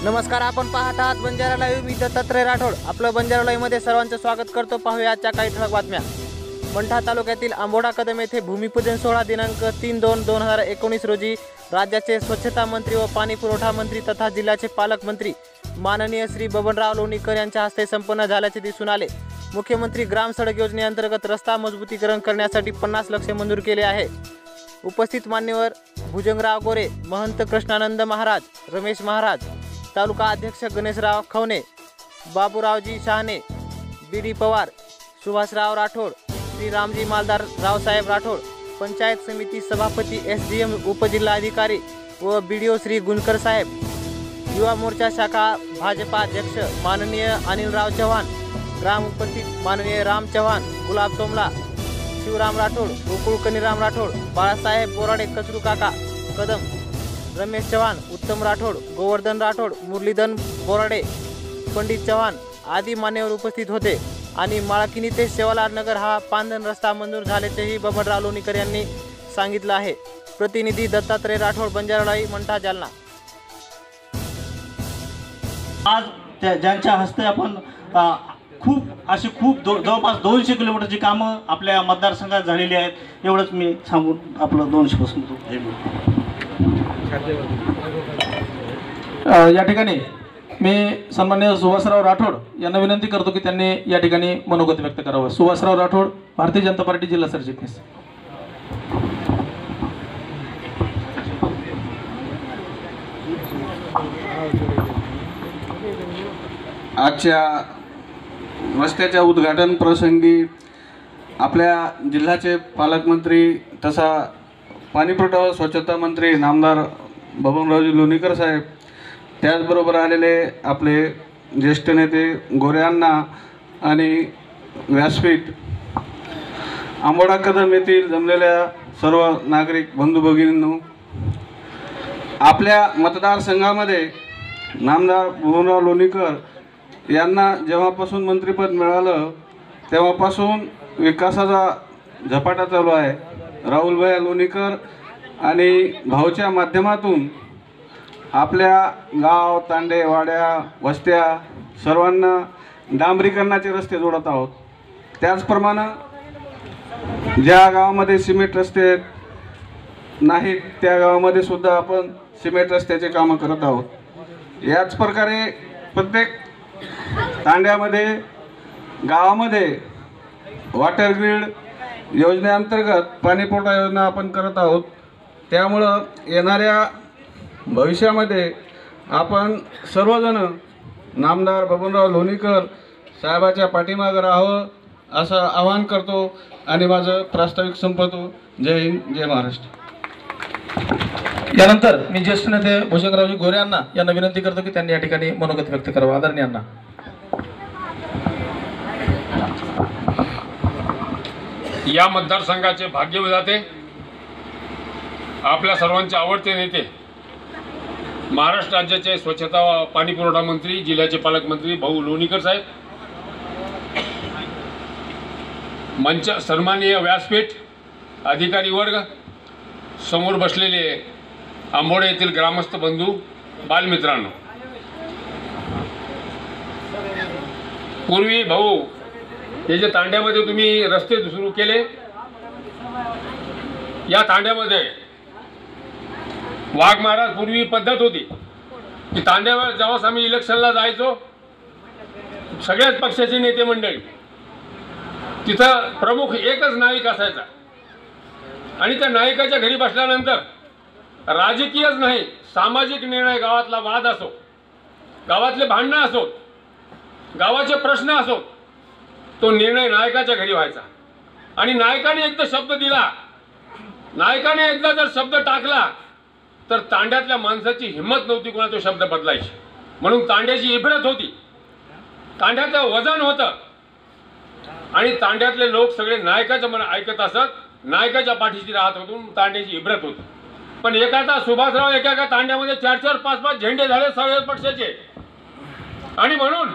नमस्कार, आपण पाहत आहात बंजारा लाईव्ह. मी दत्तात्रय राठोड आपलं बंजारा लाईव्ह मध्ये सर्वांचं स्वागत करतो. पाहूया आजच्या काही ठळक बातम्या. मंठा तालुक्यातील आंबोडा कदम येथे भूमिपूजन सोहळा दिनांक 3/2/2019 रोजी राज्याचे स्वच्छता मंत्री व पाणी पुरवठा मंत्री तथा जिल्ह्याचे पालकमंत्री माननीय श्री बबनराव लोणीकर यांच्या हस्ते संपन्न झाल्याचे दिसून आले. मुख्यमंत्री ग्राम सडक योजनेअंतर्गत रस्ता मजबूतीकरण करण्यासाठी 50 लाख मंजूर केले आहे. उपस्थित मान्यवर भुजंगराव गोरे, महंत कृष्णानंद महाराज, रमेश महाराज, तालुका अध्यक्ष गणेशराव खवणे, बाबूरावजी शहाणे, बी.डी. पवार, सुभाषराव राठोड, श्री रामजी मालदार, रावसाहेब राठोड, पंचायत समिती सभापती, एसडीएम, उपजिल्हाधिकारी व बीडीओ श्री गुणकर साहेब, युवा मोर्चा शाखा भाजपा अध्यक्ष माननीय अनिलराव चव्हाण, ग्राम उपस्थित माननीय राम चव्हाण, गुलाब सोमला, शिवराम राठोड, गोकुळ कनिराम राठोड, बाळासाहेब बोराडे, कचरू काका कदम, रमेश चव्हाण, उत्तम राठोड, गोवर्धन राठोड, मुरलीधर बोराडे, पंडित चव्हाण आदी मान्यवर उपस्थित होते. आणि माळकिनी ते शेवालाल नगर हा पांधन रस्ता मंजूर झाल्याचेही बबनराव लोणीकर यांनी सांगितलं आहे. प्रतिनिधी दत्तात्रय राठोड, बंजारा लाईव्ह, मंठा, जालना. आज ज्यांच्या हस्ते आपण खूप जवळपास 200 किलोमीटरची कामं आपल्या मतदारसंघात झालेली आहेत. एवढंच मी सांगून आपलं 200 संपतो. या ठिकाणी मी सन्माननीय सुभाषराव राठोड यांना विनंती करतो की त्यांनी या ठिकाणी मनोगत व्यक्त करावं. सुभाषराव राठोड, भारतीय जनता पार्टी, जिल्हा सरचिटणीस. आजच्या रस्त्याच्या उद्घाटन प्रसंगी आपल्या जिल्ह्याचे पालकमंत्री तसा पाणीपुरवठा व स्वच्छता मंत्री नामदार बबनरावजी लोणीकर साहेब, त्याचबरोबर आलेले आपले ज्येष्ठ नेते गोरे अण्णा आणि व्यासपीठ, आंबोडा कदम येथील जमलेल्या सर्व नागरिक बंधू भगिनींनो, आपल्या मतदारसंघामध्ये नामदार बबनराव लोणीकर यांना जेव्हापासून मंत्रिपद मिळालं तेव्हापासून विकासाचा झपाटा चालू आहे. राहुलभाई लोणीकर आणि भाऊच्या माध्यमातून आपल्या गाव, तांडे, वाड्या, वस्त्या सर्वांना डांबरीकरणाचे रस्ते जोडत आहोत. त्याचप्रमाणे ज्या गावामध्ये सिमेंट रस्ते नाहीत त्या गावामध्ये सुद्धा आपण सिमेंट रस्त्याचे कामं करत आहोत. याच प्रकारे प्रत्येक तांड्यामध्ये, गावामध्ये वॉटर ग्रीड योजनेअंतर्गत पाणीपुरवठा योजना आपण करत आहोत. त्यामुळं येणाऱ्या भविष्यामध्ये आपण सर्वजण नामदार बबनराव लोणीकर साहेबाच्या पाठीमागे राहावं असं आवाहन करतो आणि माझं प्रास्ताविक संपवतो. जय हिंद, जय महाराष्ट्र. यानंतर मी ज्येष्ठ नेते भुजंगरावजी गोरे यांना विनंती करतो की त्यांनी या ठिकाणी मनोगत व्यक्त करावं. आदरणीय अण्णा. या मतदारसंघाचे भाग्यविधाते, आपल्या सर्वांचे आवडते नेते, महाराष्ट्र राज्याचे स्वच्छता व पाणी पुरवठा मंत्री, जिल्ह्याचे पालकमंत्री भाऊ लोणीकर साहेब, मंच सन्माननीय व्यासपीठ, अधिकारी वर्ग, समोर बसलेले आंबोडे येथील ग्रामस्थ बंधू, बालमित्रांनो, पूर्वी भाऊ हे जे तांड्यामध्ये तुम्ही रस्ते सुरू केले, या तांड्यामध्ये वाघ महाराज पूर्वी पद्धत होती की तांड्यावर जेव्हा आम्ही इलेक्शनला जायचो, सगळ्याच पक्षाचे नेते मंडळी, तिथं प्रमुख एकच नायक असायचा आणि त्या नायकाच्या घरी बसल्यानंतर राजकीयच नाही, सामाजिक निर्णय, गावातला वाद असो, गावातले भांडणं असो, गावाचे प्रश्न असो, तो निर्णय नायकाच्या घरी व्हायचा. आणि नायकाने एकदा शब्द दिला, नायकाने एकदा जर शब्द टाकला तर तांड्यातल्या माणसाची हिंमत नव्हती कोणा तो शब्द बदलायची. म्हणून तांड्याची इब्रत होती, तांड्याचं वजन होतं आणि तांड्यातले लोक सगळे नायकाचं मन ऐकत असत, नायकाच्या पाठीशी राहत होतो, तांड्याची इब्रत होती. पण एखादा सुभाषराव एका तांड्यामध्ये 4-4, 5-5 झेंडे झाले सगळ्या पक्षाचे, आणि म्हणून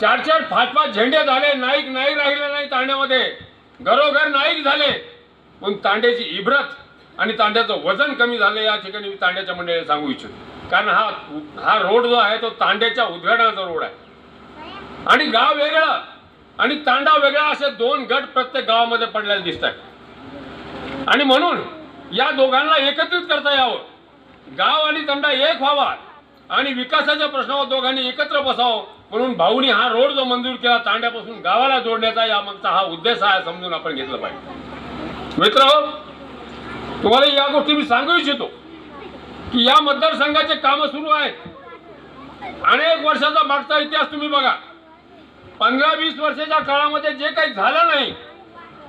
4-4, 5-5 झेंडे झाले, नाईक नाही राहिले नाही तांड्यामध्ये, घरोघर नाईक झाले, पण तांड्याची इब्रत आणि तांड्याचं वजन कमी झालं. या ठिकाणी मी तांड्याच्या मंडळीला सांगू इच्छितो. कारण हा रोड जो आहे तो तांड्याच्या उद्घाटनाचा रोड आहे आणि गाव वेगळं आणि तांडा वेगळा असे दोन गट प्रत्येक गावामध्ये पडलेले दिसत आहेत आणि म्हणून या दोघांना एकत्रित करता यावं, गाव आणि तांडा एक व्हावा आणि विकासाच्या प्रश्नावर दोघांनी एकत्र बसावं म्हणून भाऊनी हा रोड जो मंजूर केला तांड्यापासून गावाला जोडण्याचा यामागचा हा उद्देश आहे समजून आपण घेतलं पाहिजे. मित्रांनो, तुम्हाला या गोष्टी मी सांगू इच्छितो की या मतदारसंघाचे कामं सुरू आहेत. अनेक वर्षाचा मागचा इतिहास तुम्ही बघा. 15-20 वर्षाच्या काळामध्ये जे काही झालं नाही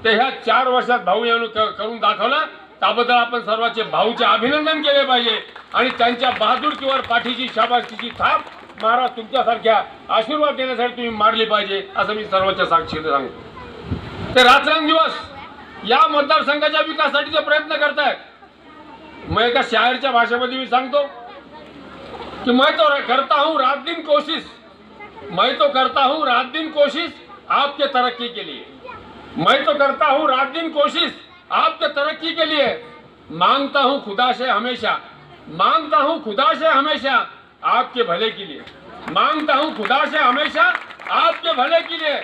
ते ह्या 4 वर्षात भाऊ यांनी करून दाखवलं. त्याबद्दल आपण सर्वांचे भाऊचे अभिनंदन केले पाहिजे आणि त्यांच्या बहादुरकीवर पाठीची शाबासकीची थाप महाराज तुमच्यासारख्या आशीर्वाद देण्यासाठी तुम्ही मारली पाहिजे असं मी सर्वांच्या साक्षीने सांगतो. ते रात्रंदिवस या मतदारसंघाच्या विकासासाठी प्रयत्न करतायत. मैं एका शायरच्या भाषेमध्ये मी सांगतो कि मैं तो करता हूं रात दिन कोशिश, मैं तो करता हूं रात दिन कोशिश आपके तरक्की के लिए, मैं तो करता हूं रात दिन कोशिश आपके तरक्की के लिए, मांगता हूं खुदा से हमेशा, मांगता हूं खुदा से हमेशा आपके भले के लिए, मांगता हूं खुदा से हमेशा आपके भले के लिए,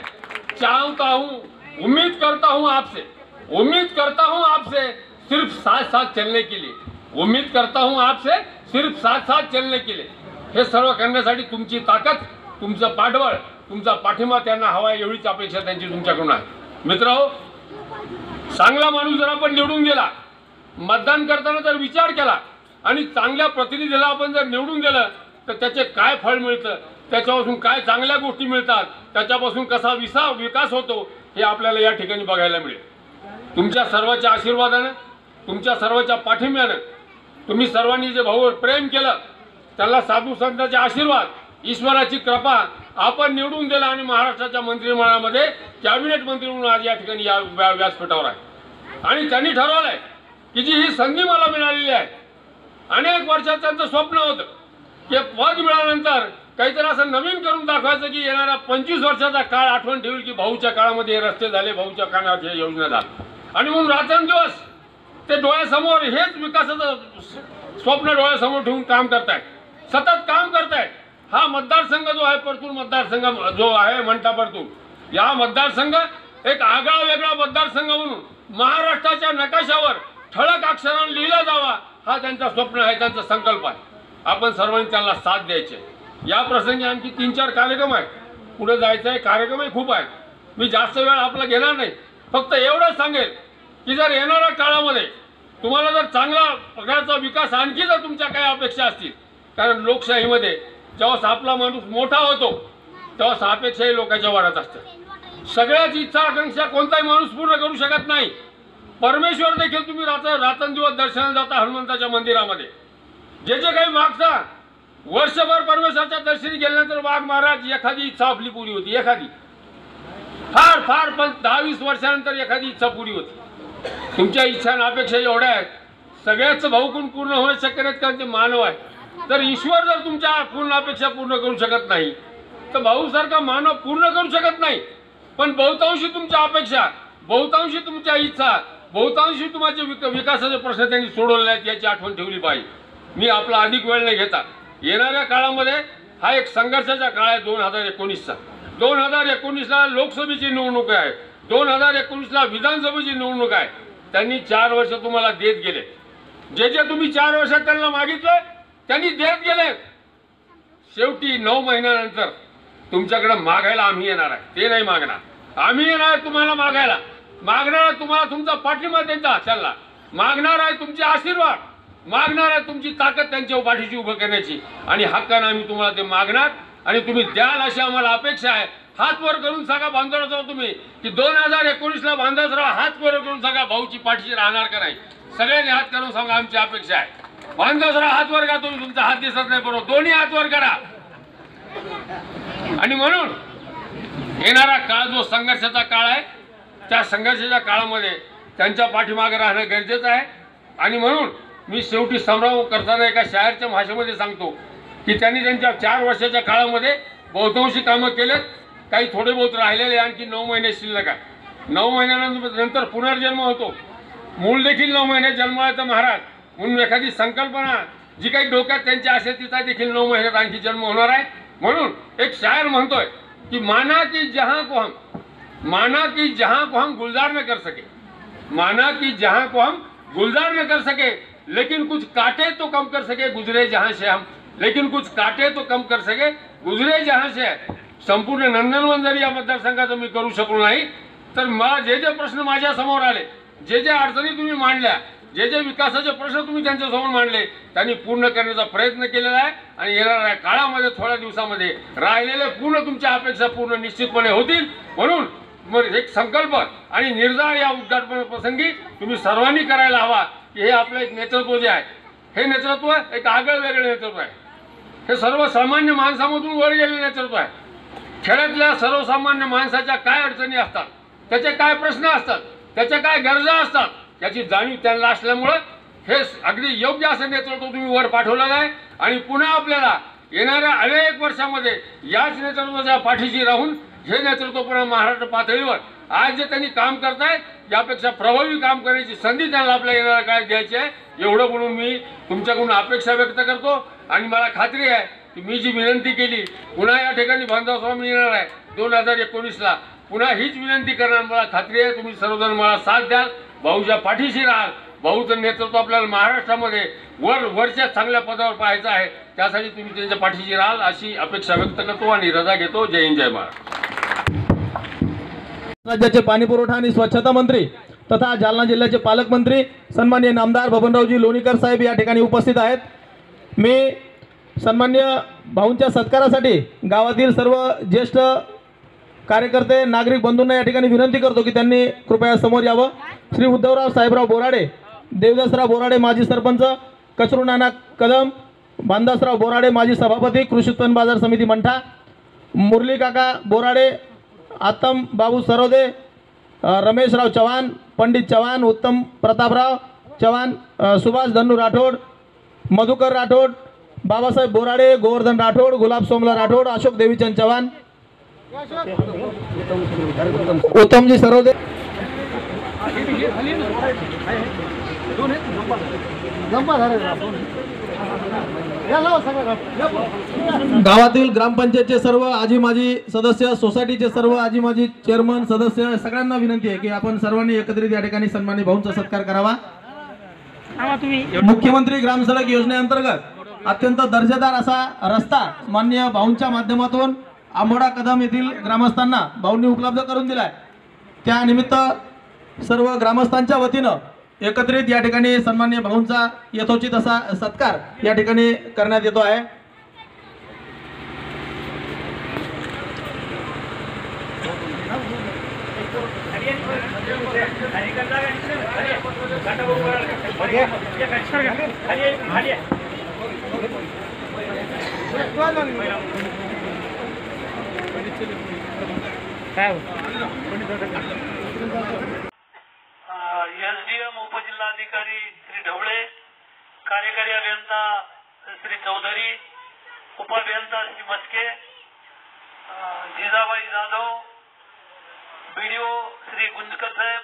चाहता हूं उम्मीद करता हूं आपसे, उम्मीद करता हूं आपसे सिर्फ साथ साथ चलने के लिए, उम्मीद करता हूं आपसे सिर्फ साथ साथ चलने के लिए. हे सर्व करण्यासाठी तुमची ताकद, तुमचं पाठबळ, तुमचा पाठिंबा त्यांना हवा एवढीच अपेक्षा त्यांची तुमच्याकडून आहे. मित्रांनो, चांगला माणूस जर आपण निवडून गेला, मतदान करताना जर विचार केला आणि चांगल्या प्रतिनिधीला आपण जर निवडून दिलं तर त्याचे काय फळ मिळतं, त्याच्यापासून काय चांगल्या गोष्टी मिळतात, त्याच्यापासून कसा विकास होतो हे आपल्याला या ठिकाणी बघायला मिळेल. तुमच्या सर्वांच्या आशीर्वादानं, तुमच्या सर्वांच्या पाठिंब्यानं, तुम्ही सर्वांनी जे भाऊवर प्रेम केलं त्याला साधू संतांचे आशीर्वाद, ईश्वराची कृपा आपण निवडून दिला आणि महाराष्ट्राच्या मंत्रिमंडळामध्ये कॅबिनेट मंत्री म्हणून आज या ठिकाणी या व्यासपीठावर आहे. आणि त्यांनी ठरवलंय की जी ही संधी मला मिळालेली आहे, अनेक वर्षाचं त्यांचं स्वप्न होतं की पद मिळाल्यानंतर काहीतरी असं नवीन करून दाखवायचं की येणारा 25 वर्षाचा काळ आठवण ठेवली की भाऊच्या काळामध्ये हे रस्ते झाले, भाऊच्या काळात हे योजना झाल्या. आणि म्हणून रात्रंदिवस ते डोळ्यासमोर हेच विकासाचं स्वप्न डोळ्यासमोर ठेवून काम करतायत, सतत काम करतायत. हा मतदारसंघ जो आहे, परतूर मतदारसंघ जो आहे मंठा परतूर, या मतदारसंघ एक आगळा वेगळा मतदारसंघ म्हणून महाराष्ट्राच्या नकाशावर ठळक अक्षराने लिहिला जावा हा त्यांचा स्वप्न आहे, त्यांचा संकल्प आहे. आपण सर्वांनी त्यांना साथ द्यायचे. या प्रसंगी आणखी 3-4 कार्यक्रम आहेत, पुढे जायचं आहे, कार्यक्रमही खूप आहेत. मी जास्त वेळ आपला घेणार नाही, फक्त एवढंच सांगेल की जर येणाऱ्या काळामध्ये तुम्हाला जर चांगला प्रकारचा विकास आणखी जर तुमच्या काही अपेक्षा असतील, कारण लोकशाहीमध्ये जेव्हा आपला माणूस मोठा होतो तेव्हा अपेक्षाही लोकांच्या वाढत असतात. सगळ्याच इच्छा आकांक्षा कोणताही माणूस पूर्ण करू शकत नाही. परमेश्वर देखील तुम्ही रात्रंदिवस दर्शनाला जाता हनुमंताच्या मंदिरामध्ये, जे जे काही मागता, वर्षभर परमेश्वराच्या दर्शनी गेल्यानंतर वाघ महाराज एखादी इच्छा आपली पुरी होती, एखादी फार फार पण 10-20 वर्षानंतर एखादी इच्छा पुरी होती. तुमच्या इच्छा आणि अपेक्षा एवढ्या आहेत, सगळ्याच भाऊकून पूर्ण होणं शक्य नाहीत कारण ते मानव आहे. तर ईश्वर जर तुमच्या पूर्ण अपेक्षा पूर्ण करू शकत नाही तर भाऊसारखा मानव पूर्ण करू शकत नाही. पण बहुतांशी तुमच्या अपेक्षा, बहुतांशी तुमच्या इच्छा, बहुतांशी तुमचे विकासाचे प्रश्न त्यांनी सोडवले आहेत याची आठवण ठेवली पाहिजे. मी आपला अधिक वेळ नाही घेता, येणाऱ्या काळामध्ये हा एक संघर्षाचा काळ आहे. 2019चा 2019ला लोकसभेची निवडणूक आहे, 2019ला विधानसभेची निवडणूक आहे. त्यांनी 4 वर्ष तुम्हाला देत गेले, जे जे तुम्ही 4 वर्षात त्यांना मागितलं त्यांनी देत गेले. शेवटी 9 महिन्यानंतर तुमच्याकडे मागायला आम्ही येणार आहे, ते नाही मागणार, आम्ही येणार तुम्हाला मागायला. मागणार आहे तुम्हाला तुमचा पाठिंबा त्यांचा चालला, मागणार आहे तुमचे आशीर्वाद, मागणार आहे तुमची ताकद त्यांच्या पाठीशी उभं करण्याची. आणि हक्कानं आम्ही तुम्हाला ते मागणार आणि तुम्ही द्याल अशी आम्हाला अपेक्षा आहे. हात वर करून सांगा बांधवराव तुम्ही की 2019ला बांधवराव हात वर करून सांगा भाऊची पाठीशी राहणार का नाही. सगळ्यांनी हात करून सांगा आमची अपेक्षा आहे. बांधवराव हात वर करा, तुम्ही तुमचा हात दिसत नाही बरोबर, दोन्ही हात वर करा. आणि म्हणून येणारा काळ जो संघर्षाचा काळ आहे त्या संघर्षाच्या काळामध्ये त्यांच्या पाठीमागे राहणं गरजेचं आहे. आणि म्हणून मी शेवटी संभ्रम करताना एका शायरच्या भाषेमध्ये सांगतो की त्यांनी त्यांच्या 4 वर्षाच्या काळामध्ये बहुतांशी कामं केलेत, काही थोडे बहुत राहिलेले आणखी 9 महिने शिल्लक आहे. 9 महिन्यानंतर पुनर्जन्म होतो, मूळ देखील 9 महिने जन्माला महाराज. म्हणून एखादी संकल्पना जी काही डोक्यात त्यांच्या असेल तिचा देखील 9 महिन्यात आणखी जन्म होणार आहे. म्हणून एक शायर म्हणतोय की माना की जहां को हम गुलजार न कर सके, माना कि जहां को हम गुलजार न कर सके, लेकिन कुछ काटे तो कम कर सके गुजरे जहां से हम, लेकिन कुछ काटे तो कम कर सके गुजरे जहां से. संपूर्ण नंदनवन जरी या मतदारसंघाचं मी करू शकलो नाही तर मला जे जे प्रश्न माझ्या समोर आले, जे जे अडचणी तुम्ही मांडल्या, जे जे विकासाचे प्रश्न तुम्ही त्यांच्या समोर मांडले, त्यांनी पूर्ण करण्याचा प्रयत्न केलेला आहे. आणि येणाऱ्या काळामध्ये थोड्या दिवसामध्ये राहिलेले पूर्ण तुमच्या अपेक्षा पूर्ण निश्चितपणे होतील. म्हणून मग एक संकल्प आणि निर्धार या उद्घाटन प्रसंगी तुम्ही सर्वांनी करायला हवा की हे आपलं एक नेतृत्व जे आहे, हे नेतृत्व एक आगळं वेगळं नेतृत्व आहे. हे सर्वसामान्य माणसामधून वर गेलेलं नेतृत्व आहे. खेड्यातल्या सर्वसामान्य माणसाच्या काय अडचणी असतात, त्याचे काय प्रश्न असतात, त्याच्या काय गरजा असतात, याची जाणीव त्यांना असल्यामुळं हे अगदी योग्य असं नेतृत्व तुम्ही वर पाठवलेलं आहे. आणि पुन्हा आपल्याला येणाऱ्या अनेक वर्षामध्ये याच नेतृत्वाच्या पाठीशी राहून हे नेतृत्व पुन्हा महाराष्ट्र पातळीवर आज जे त्यांनी काम करतायत यापेक्षा प्रभावी काम करण्याची संधी त्यांना आपल्या येणाऱ्या काळात द्यायची आहे. एवढं म्हणून मी तुमच्याकडून अपेक्षा व्यक्त करतो. आणि मला खात्री आहे की मी जी विनंती केली पुन्हा या ठिकाणी बांधव स्वामी येणार आहे 2019ला, पुन्हा हीच विनंती करणार. मला खात्री आहे तुम्ही सर्वजण मला साथ द्याल, भाऊच्या पाठीशी राहाल. भाऊचं नेतृत्व आपल्याला महाराष्ट्रामध्ये वरच्या चांगल्या पदावर पाहायचं आहे, त्यासाठी तुम्ही त्यांच्या पाठीशी राहाल अशी अपेक्षा व्यक्त करतो आणि रजा घेतो. जय हिंद, जय महाराष्ट्र. राज्याचे पाणी पुरवठा आणि स्वच्छता मंत्री तथा जालना जिल्ह्याचे पालकमंत्री सन्माननीय नामदार बबनरावजी लोणीकर साहेब या ठिकाणी उपस्थित आहेत. मी सन्माननीय भाऊंच्या सत्कारासाठी गावातील सर्व ज्येष्ठ कार्यकर्ते नागरिक बंधूंना या ठिकाणी विनंती करतो की त्यांनी कृपया समोर यावं. श्री उद्धवराव साहेबराव बोराडे, देवदासराव बोराडे माजी सरपंच, कचरू नाना कदम, बांदासराव बोराडे माजी सभापती कृषी उत्पन्न बाजार समिती मंठा, मुरली काका बोराडे, आतम बाबू सरोदे, रमेशराव चव्हाण, पंडित चव्हाण, उत्तम प्रतापराव चव्हाण, सुभाष धन्नू राठोड, मधुकर राठोड, बाबासाहेब बोराडे, गोवर्धन राठोड, गुलाब सोमला राठोड, अशोक देवीचंद चव्हाण, उत्तमजी सरोदे, गावातील ग्रामपंचायतचे सर्व आजी माजी सदस्य, सोसायटीचे सर्व आजी माजी चेअरमन सदस्य सगळ्यांना विनंती आहे की आपण सर्वांनी एकत्रित या ठिकाणी सन्माननीय भाऊंचा सत्कार करावा. मुख्यमंत्री ग्राम सडक योजनेअंतर्गत अत्यंत दर्जेदार असा रस्ता माननीय भाऊंच्या माध्यमातून आंबोडा कदम येथील ग्रामस्थांना भाऊंनी उपलब्ध करून दिलाय. त्यानिमित्त सर्व ग्रामस्थांच्या वतीनं एकत्रित या ठिकाणी सन्माननीय भाऊंचा यथोचित असा सत्कार या ठिकाणी करण्यात येतो आहे. एसडीएम उपजिल्हाधिकारी श्री ढवळे, कार्यकारी अभियंता श्री चौधरी, उपाभियंता श्री मस्के, जिजाबाई जाधव, बीडीओ श्री गुंजकर साहेब,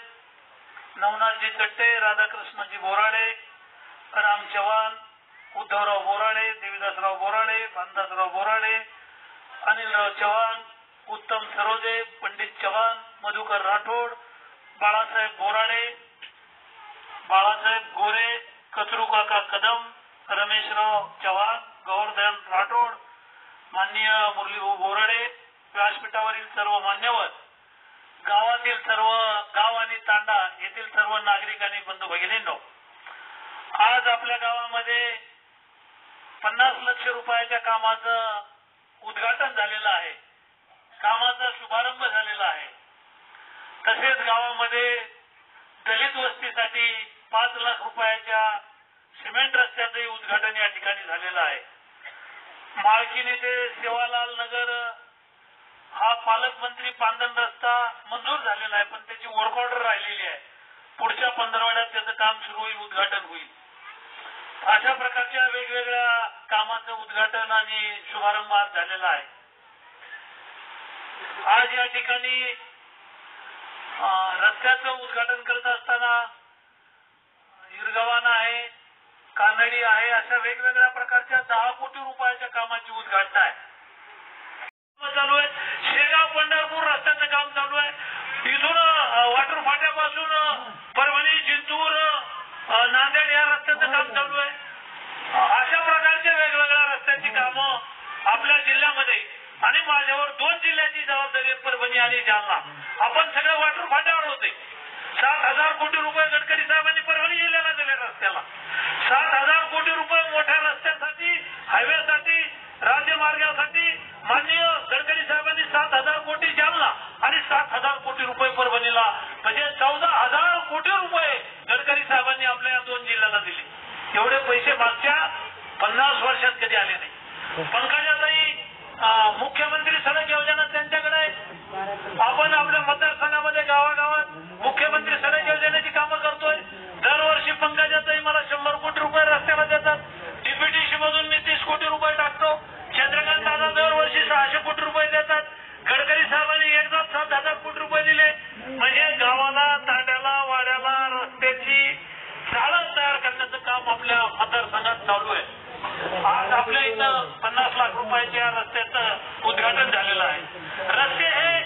नवनाथजी चट्टे, राधाकृष्णजी बोराडे, राम चव्हाण, उद्धवराव बोराडे, देवीदासराव बोराडे, बांदासराव बोराडे, अनिलराव चव्हाण, उत्तम सरोदे, पंडित चव्हाण, मधुकर राठोड, बाळासाहेब बोराडे, बाळासाहेब गोरे, कचरू काका कदम, रमेशराव चव्हाण, गोवर्धन राठोड, माननीय मुरलीभाऊ बोराडे, व्यासपीठावरील सर्व मान्यवर, गावातील सर्व गाव आणि तांडा येथील सर्व नागरिक आणि बंधू भगिनींनो, आज आपल्या गावामध्ये 50 लाख रुपयाच्या कामाचं उद्घाटन झालेलं आहे. कामाचा शुभारंभ झालेला आहे. तसेच गावामध्ये दलित वस्तीसाठी 5 लाख रुपयाच्या सिमेंट रस्त्याचंही उद्घाटन या ठिकाणी झालेलं आहे. माळकिनी ते सेवालाल नगर हा पालकमंत्री पांदन रस्ता मंजूर झालेला आहे, पण त्याची वर्क ऑर्डर राहिलेली आहे. पुढच्या 15 त्याचं काम सुरू होईल, उद्घाटन होईल. अशा प्रकारच्या वेगवेगळ्या कामाचं उद्घाटन आणि शुभारंभ आज झालेला आहे. आज या ठिकाणी रस्त्याचं उद्घाटन करत असताना इरगव्हाण आहे, कानडी आहे, अशा वेगवेगळ्या प्रकारच्या 10 कोटी रुपयाच्या कामाची उद्घाटन आहे. चालू आहे. शेगाव पंढरपूर रस्त्याचं काम चालू आहे. इथून वाटर फाट्यापासून परभणी, जिंतूर, नांदेड या रस्त्याचं काम चालू आहे. अशा प्रकारच्या वेगवेगळ्या रस्त्यांची कामं आपल्या जिल्ह्यामध्ये आणि माझ्यावर 2 जिल्ह्याची जबाबदारी आहे, परभणी आणि जालना. आपण सगळं वाटर फाट्यावर होते. 7,000 कोटी रुपये गडकरी साहेबांनी परभणी जिल्ह्याला दिले रस्त्याला. 7,000 कोटी रुपये मोठ्या रस्त्यासाठी, हायवेसाठी, राज्यमार्गासाठी माननीय गडकरी साहेबांनी 7,000 कोटी जालना आणि 7,000 कोटी रुपये परभणीला, म्हणजे 14,000 कोटी रुपये गडकरी साहेबांनी आपल्या या 2 जिल्ह्याला दिले. एवढे पैसे मागच्या 50 वर्षात कधी आले नाही. पंकजाताई मुख्यमंत्री सडक योजना त्यांच्याकडे आहे. आपण आपल्या मतदारसंघामध्ये गावागावात मुख्यमंत्री सडक योजनेची कामं करतोय. दरवर्षी पंकजाताई मला 100 कोटी रुपये रस्त्याला देतात. डीपीटीसी मधून मी 30 कोटी रुपये टाकतो. चंद्रकांत दादा दरवर्षी 600 कोटी रुपये देतात. गडकरी साहेबांनी एकदा 7,000 कोटी रुपये दिले. म्हणजे गावाला, तांड्याला, वाड्याला रस्त्याची जाळं तयार करण्याचं काम आपल्या मतदारसंघात चालू आहे. आज आपल्या इथं 50 लाख रुपयाच्या रस्त्याचं उद्घाटन झालेलं आहे. रस्ते हे